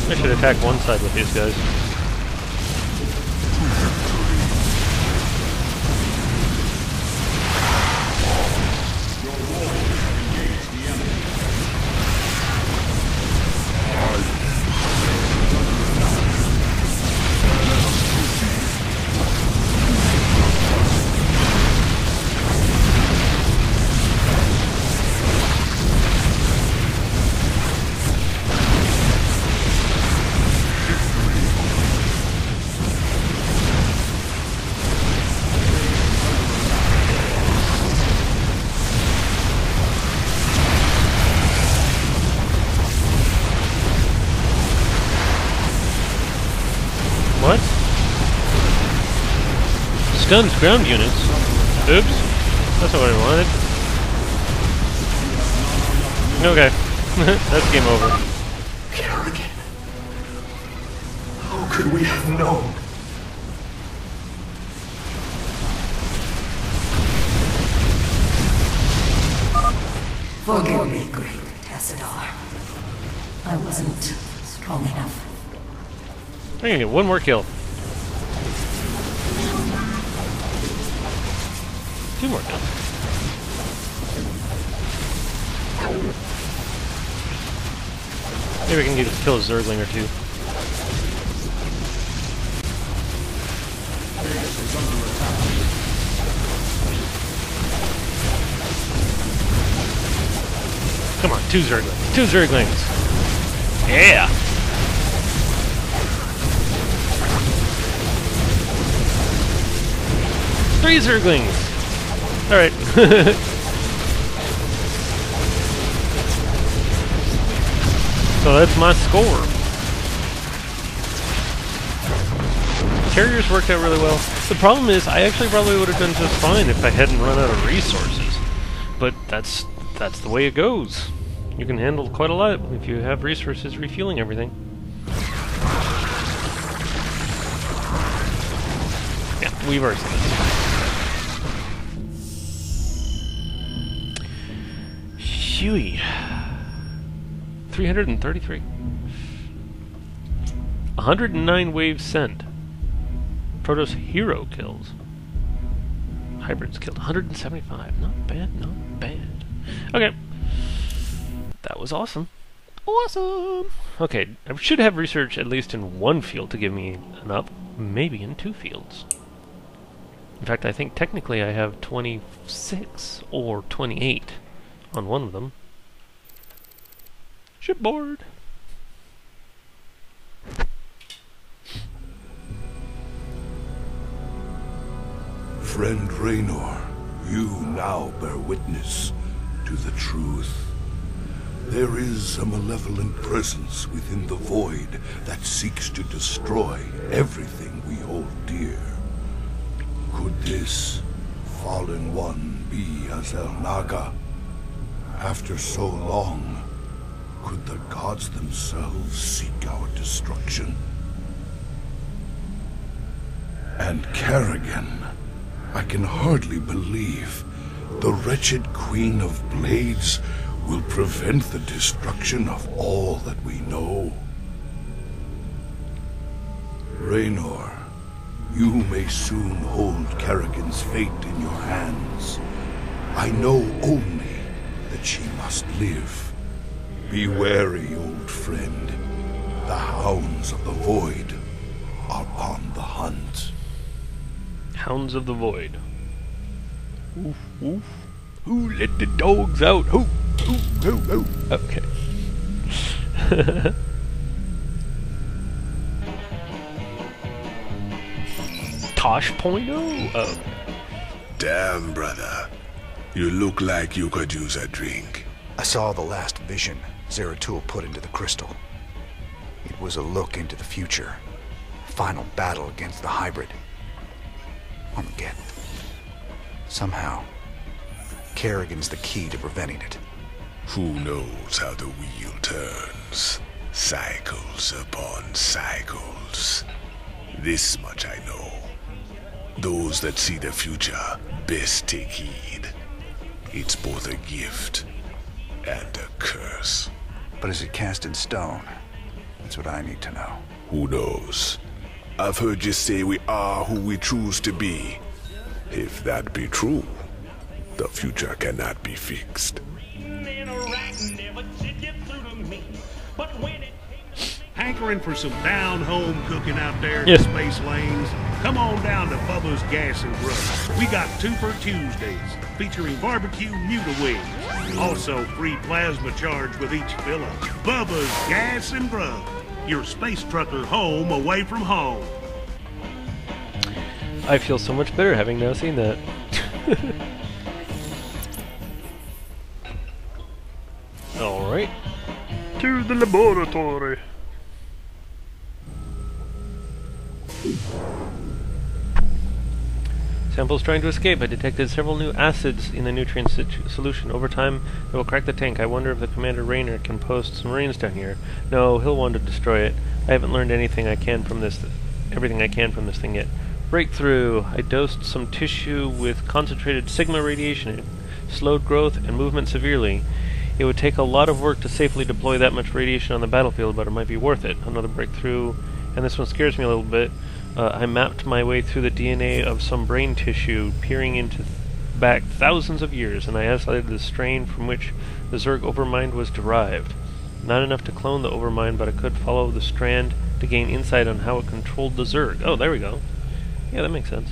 I should attack one side with these guys. What? Stuns ground units. Oops. That's not what I wanted. Okay. That's game over. Kerrigan. How could we have known? Forgive me, great Tassadar. I wasn't strong enough. I'm gonna get one more kill. 2 more kills. Maybe we can get kill a Zergling or 2. Come on, 2 Zerglings. 2 Zerglings. Yeah. Three Zerglings! Alright. So that's my score. Carriers worked out really well. The problem is, I actually probably would have done just fine if I hadn't run out of resources. But that's the way it goes. You can handle quite a lot if you have resources refueling everything. Yeah, we've already seen this. Huey. 333. 109 waves sent. Protoss hero kills. Hybrids killed 175. Not bad, not bad. Okay. That was awesome. Awesome! Okay, I should have research at least in one field to give me an up. Maybe in 2 fields. In fact, I think technically I have 26 or 28 on one of them. Shipboard! Friend Raynor, you now bear witness to the truth. There is a malevolent presence within the void that seeks to destroy everything we hold dear. Could this fallen one be Azel Naga? After so long, could the gods themselves seek our destruction? And Kerrigan, I can hardly believe the wretched Queen of Blades will prevent the destruction of all that we know. Raynor, you may soon hold Kerrigan's fate in your hands. I know only that she must live. Be wary, old friend. The hounds of the void are on the hunt. Hounds of the Void. Oof, oof. Who let the dogs out? Who? Who? Okay. Tosh.0? Oh. Damn, brother. You look like you could use a drink. I saw the last vision Zeratul put into the crystal. It was a look into the future. Final battle against the hybrid. Armageddon. Somehow, Kerrigan's the key to preventing it. Who knows how the wheel turns? Cycles upon cycles. This much I know. Those that see the future best take heed. It's both a gift and a curse. But is it cast in stone? That's what I need to know. Who knows? I've heard you say we are who we choose to be. If that be true, the future cannot be fixed. Hankering for some down-home cooking out there in Yes. the Space Lanes? Come on down to Bubba's Gas and Grub. We got 2 for Tuesdays, featuring barbecue Muta wings. Also, free plasma charge with each fill-up. Bubba's Gas and Grub. Your space trucker home away from home. I feel so much better having now seen that. Alright. To the laboratory. Samples trying to escape. I detected several new acids in the nutrient solution. Over time, it will crack the tank. I wonder if the Commander Raynor can post some Marines down here. No, he'll want to destroy it. I haven't learned everything I can from this thing yet. Breakthrough. I dosed some tissue with concentrated Sigma radiation. It slowed growth and movement severely. It would take a lot of work to safely deploy that much radiation on the battlefield, but it might be worth it. Another breakthrough, and this one scares me a little bit. I mapped my way through the DNA of some brain tissue, peering into back thousands of years, and I isolated the strain from which the Zerg Overmind was derived. Not enough to clone the Overmind, but I could follow the strand to gain insight on how it controlled the Zerg. Oh, there we go. Yeah, that makes sense.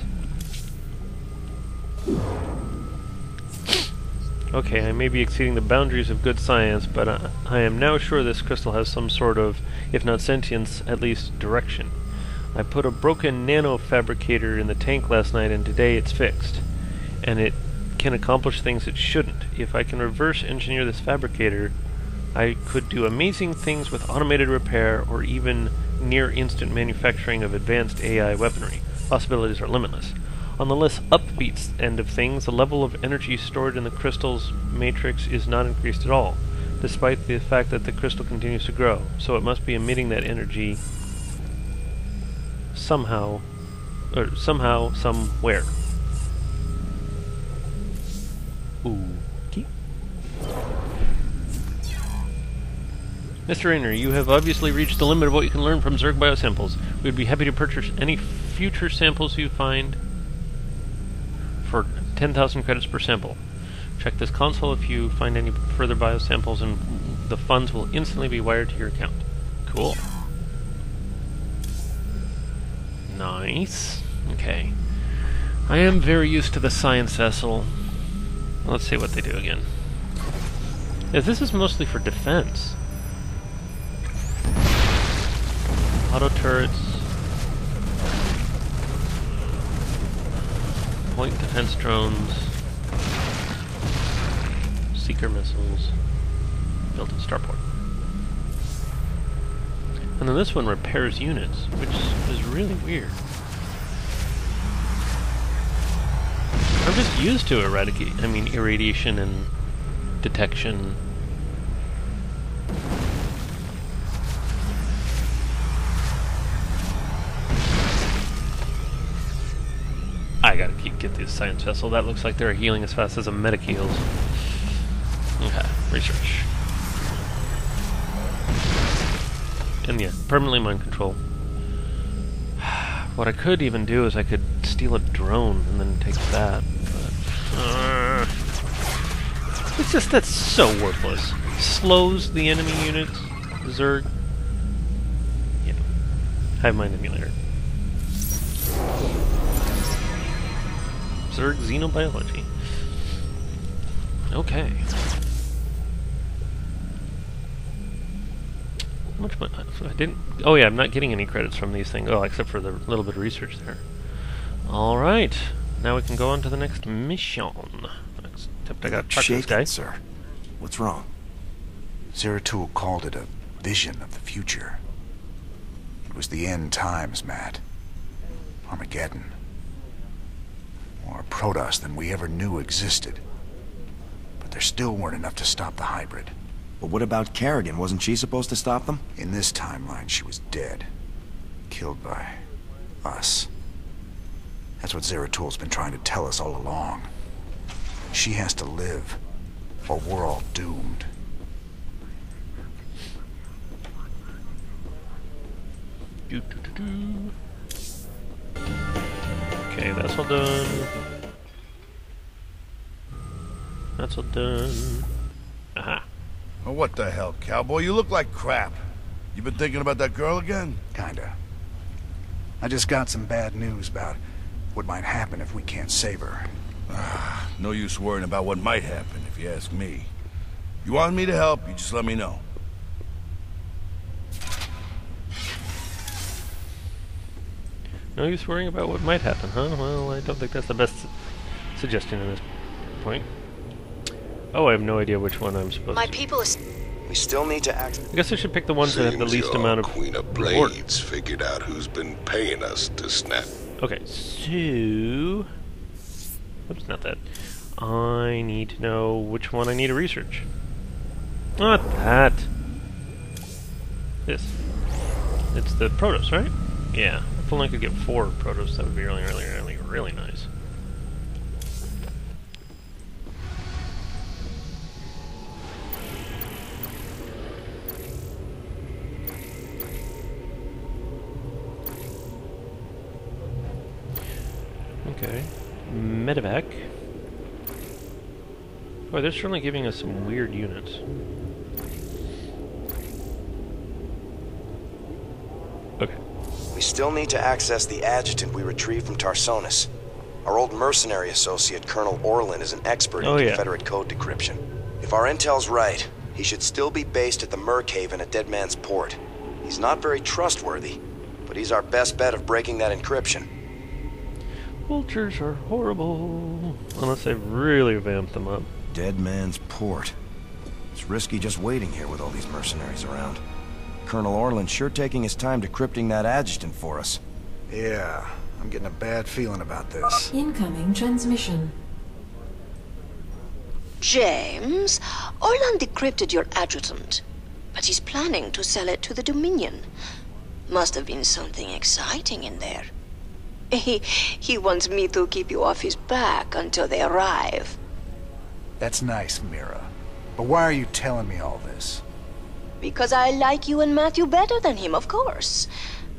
Okay, I may be exceeding the boundaries of good science, but I am now sure this crystal has some sort of, if not sentience, at least direction. I put a broken nano-fabricator in the tank last night, and today it's fixed. And it can accomplish things it shouldn't. If I can reverse engineer this fabricator, I could do amazing things with automated repair or even near-instant manufacturing of advanced AI weaponry. Possibilities are limitless. On the less upbeat end of things, the level of energy stored in the crystal's matrix is not increased at all, despite the fact that the crystal continues to grow, so it must be emitting that energy somehow, somewhere. Okay. Mr. Raynor, you have obviously reached the limit of what you can learn from Zerg biosamples. We would be happy to purchase any future samples you find for 10,000 credits per sample. Check this console if you find any further biosamples, and the funds will instantly be wired to your account. Cool. Nice. Okay. I am very used to the science vessel. Let's see what they do again. Yeah, this is mostly for defense. Auto turrets. Point defense drones. Seeker missiles. Built-in starport. And then this one repairs units, which is really weird. I'm just used to irradiation and detection. I gotta get this science vessel. That looks like they're healing as fast as a medic heals. Okay, research. And yeah, permanently mind control. What I could even do is I could steal a drone and then take that, but it's just, that's so worthless. Slows the enemy units. Zerg. Yeah. Hive mind emulator. Zerg xenobiology. Okay. How much money? I didn't. Oh yeah, I'm not getting any credits from these things. Oh, except for the little bit of research there. All right, now we can go on to the next mission. Except I got to talk to this guy. Sir. What's wrong? Zeratul called it a vision of the future. It was the end times, Matt. Armageddon. More Protoss than we ever knew existed. But there still weren't enough to stop the hybrid. But what about Kerrigan? Wasn't she supposed to stop them? In this timeline, she was dead. Killed by us. That's what Zeratul's been trying to tell us all along. She has to live, or we're all doomed. Doo-doo-doo-doo. Okay, that's all done. That's all done. Aha. Oh, what the hell, cowboy? You look like crap. You been thinking about that girl again? Kinda. I just got some bad news about what might happen if we can't save her. No use worrying about what might happen, if you ask me. You want me to help, you just let me know. No use worrying about what might happen, huh? Well, I don't think that's the best suggestion at this point. Oh, I have no idea which one I'm supposed My to... people is... We still need to act. I guess I should pick the ones that have the Seems least your amount of Queen of reward. Blades figured out who's been paying us to snap. Okay, so... Oops, not that. I need to know which one I need to research. Not that. This. It's the Protoss, right? Yeah. If only I could get 4 Protoss, that would be really nice. Okay. Medevac. Oh, they're certainly giving us some weird units. Okay. We still need to access the adjutant we retrieved from Tarsonis. Our old mercenary associate, Colonel Orlin, is an expert in Confederate code decryption. If our intel's right, he should still be based at the Mercaven at Dead Man's Port. He's not very trustworthy, but he's our best bet of breaking that encryption. Vultures are horrible. Unless they've really vamped them up. Dead Man's Port. It's risky just waiting here with all these mercenaries around. Colonel Orlin's sure taking his time decrypting that adjutant for us. Yeah, I'm getting a bad feeling about this. Incoming transmission. James, Orlan decrypted your adjutant, but he's planning to sell it to the Dominion. Must have been something exciting in there. He wants me to keep you off his back until they arrive. That's nice, Mira. But why are you telling me all this? Because I like you and Matthew better than him, of course.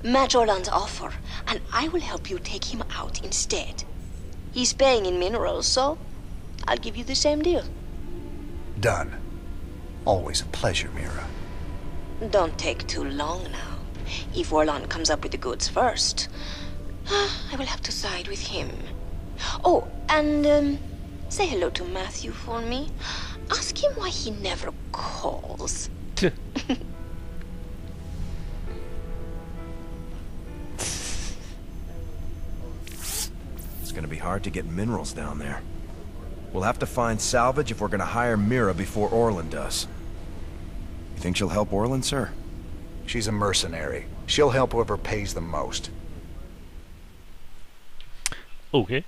Match Orlan's offer, and I will help you take him out instead. He's paying in minerals, so I'll give you the same deal. Done. Always a pleasure, Mira. Don't take too long now. If Orlan comes up with the goods first, I will have to side with him. Oh, and say hello to Matthew for me. Ask him why he never calls. It's gonna be hard to get minerals down there. We'll have to find salvage if we're gonna hire Mira before Orlin does. You think she'll help Orlin, sir? She's a mercenary. She'll help whoever pays the most. Okay.